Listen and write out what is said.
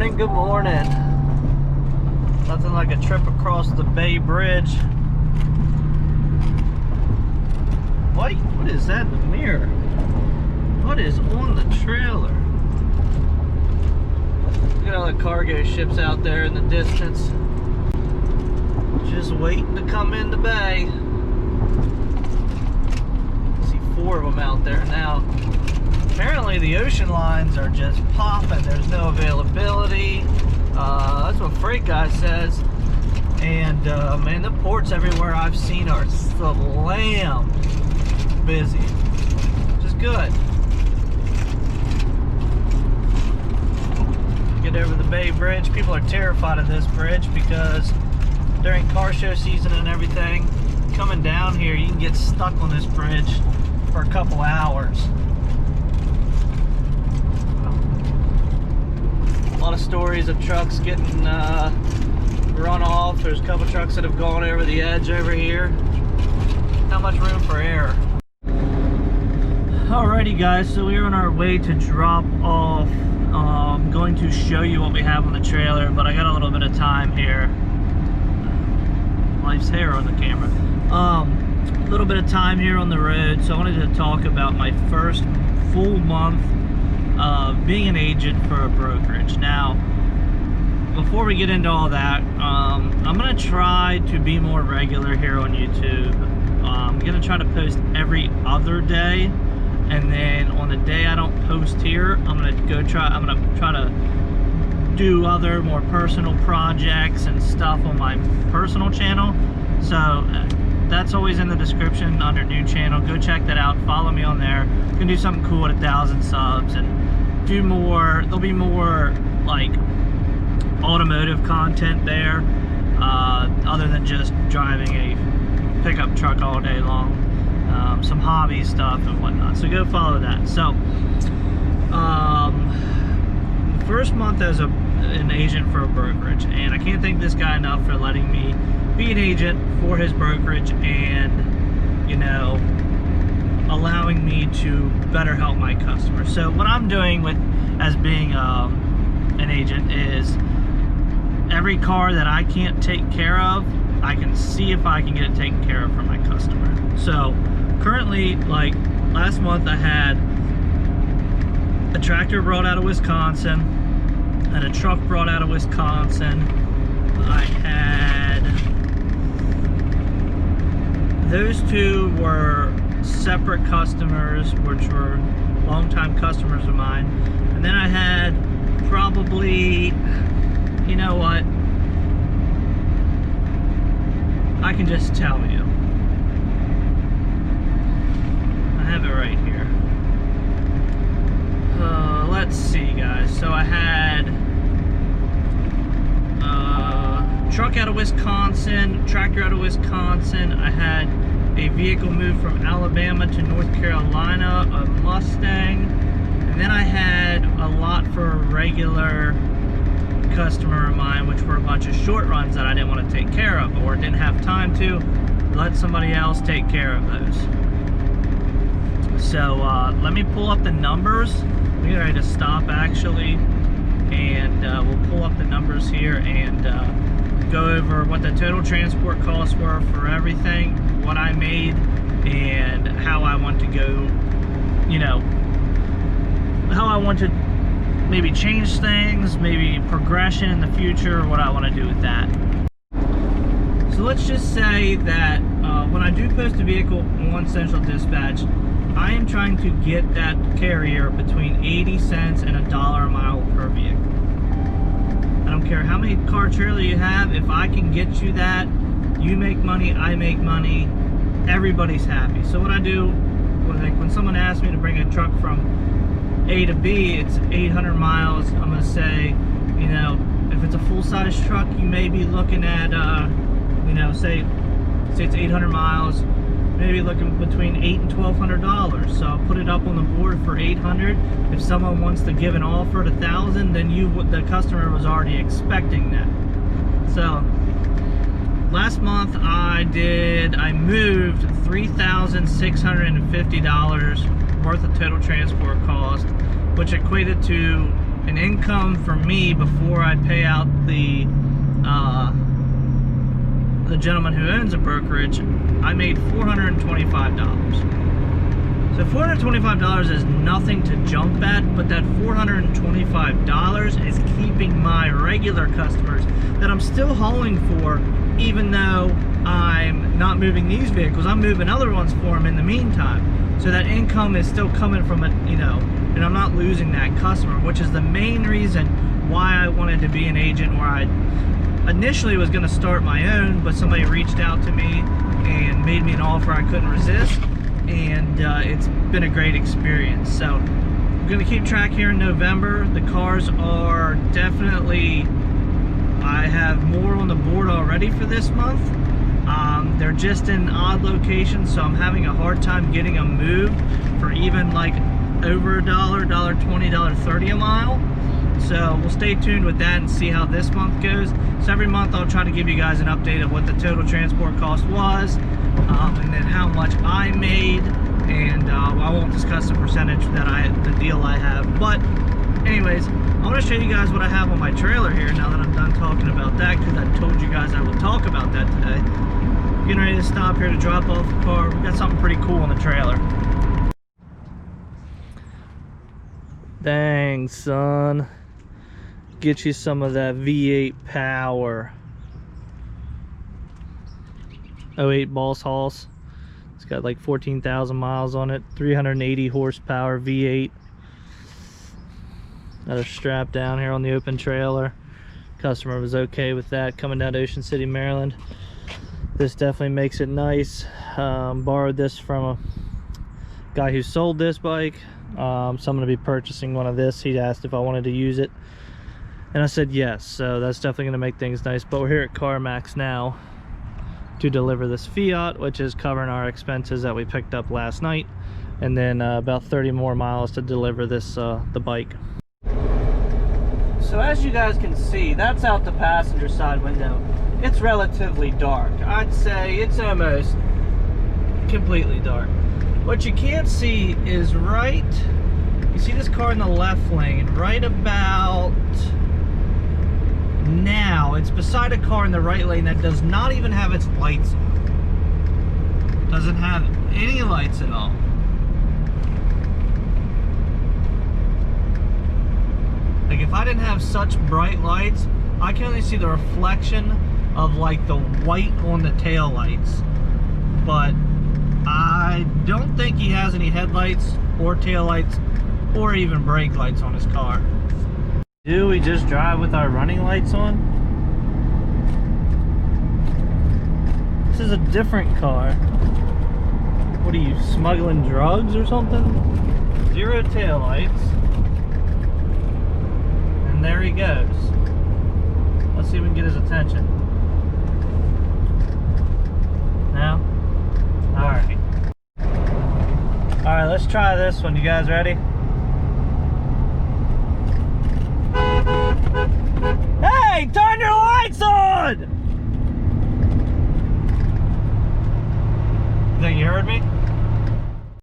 morning, good morning. Nothing like a trip across the Bay Bridge. Wait, what is that in the mirror? What is on the trailer? Look at all the cargo ships out there in the distance. Just waiting to come in the bay. See 4 of them out there now. Apparently the ocean lines are just popping. There's no availability. That's what Freight Guy says. And man, the ports everywhere I've seen are slammed busy. Which is good. Get over the Bay Bridge. People are terrified of this bridge because during car show season and everything, coming down here, you can get stuck on this bridge for a couple hours. A lot of stories of trucks getting run off. There's a couple trucks that have gone over the edge over here. Not much room for error. Alrighty guys, so we're on our way to drop off. I'm going to show you what we have on the trailer, but I got a little bit of time here. Life's hair on the camera. A little bit of time here on the road, so I wanted to talk about my first full month of being an agent for a brokerage. Now, before we get into all that, I'm going to try to be more regular here on YouTube. I'm going to try to post every other day, and then on the day I don't post here, I'm going to try to do other more personal projects and stuff on my personal channel. So that's always in the description under new channel. Go check that out. Follow me on there. You can do something cool at 1,000 subs and do more. There'll be more like automotive content there, other than just driving a pickup truck all day long. Some hobby stuff and whatnot. So go follow that. So first month as an agent for a brokerage, and I can't thank this guy enough for letting me be an agent for his brokerage and, you know, allowing me to better help my customers. So what I'm doing with as being an agent is every car that I can't take care of, I can see if I can get it taken care of for my customer. So currently, like last month, I had a tractor brought out of Wisconsin and a truck brought out of Wisconsin. I had those 2 were separate customers, which were longtime customers of mine. And then I had probably, you know what, I can just tell you. I have it right here. Let's see guys, so I had truck out of Wisconsin, tractor out of Wisconsin. I had a vehicle moved from Alabama to North Carolina, a Mustang, and then I had a lot for a regular customer of mine, which were a bunch of short runs that I didn't want to take care of or didn't have time to. Let somebody else take care of those. So let me pull up the numbers. We're ready to stop actually, and we'll pull up the numbers here and go over what the total transport costs were for everything, what I made, and how I want to go, you know, how I want to maybe change things, maybe progression in the future, what I want to do with that. So let's just say that when I do post a vehicle on Central Dispatch, I am trying to get that carrier between 80 cents and $1 a mile per vehicle. I don't care how many car trailer you have, if I can get you that, you make money, I make money, everybody's happy. So what I do, when someone asks me to bring a truck from A to B, it's 800 miles, I'm going to say, you know, if it's a full-size truck, you may be looking at, you know, say it's 800 miles, maybe looking between $800 and $1,200. So I'll put it up on the board for 800. If someone wants to give an offer at 1,000, then the customer was already expecting that. So last month I moved $3,650 worth of total transport cost, which equated to an income for me before I pay out the gentleman who owns a brokerage, I made $425. So $425 is nothing to jump at, but that $425 is keeping my regular customers that I'm still hauling for, even though I'm not moving these vehicles. I'm moving other ones for them in the meantime. So that income is still coming from it, you know, and I'm not losing that customer, which is the main reason why I wanted to be an agent, where I initially was going to start my own, but somebody reached out to me and made me an offer I couldn't resist, and it's been a great experience. So I'm going to keep track here in November. The cars are definitely, I have more on the board already for this month. They're just in odd locations, so I'm having a hard time getting them moved for even like over $1, $1.20, $1.30 a mile. So we'll stay tuned with that and see how this month goes. So every month I'll try to give you guys an update of what the total transport cost was, and then how much I made, and I won't discuss the percentage that the deal I have. But anyways, I want to show you guys what I have on my trailer here now that I'm done talking about that, because I told you guys I would talk about that today. Getting ready to stop here to drop off the car. We got something pretty cool on the trailer. Dang, son. Get you some of that V8 power. 08 Boss Hoss. It's got like 14,000 miles on it. 380 horsepower V8. Got a strap down here on the open trailer. Customer was okay with that, coming down to Ocean City, Maryland. This definitely makes it nice. Borrowed this from a guy who sold this bike. So I'm going to be purchasing one of this. He asked if I wanted to use it, and I said yes. So that's definitely going to make things nice. But we're here at CarMax now to deliver this Fiat, which is covering our expenses that we picked up last night, and then about 30 more miles to deliver this the bike. So as you guys can see, that's out the passenger side window. It's relatively dark. I'd say it's almost completely dark. What you can't see is you see this car in the left lane, right about now, it's beside a car in the right lane that does not even have its lights on. Doesn't have any lights at all. Like, if I didn't have such bright lights, I can only see the reflection of like the white on the tail lights. But I don't think he has any headlights or tail lights or even brake lights on his car. Do we just drive with our running lights on? This is a different car. What are you, smuggling drugs or something? Zero tail lights. And there he goes. Let's see if we can get his attention. Now? Alright. Alright, let's try this one. You guys ready? Hey, turn your lights on! You think you heard me?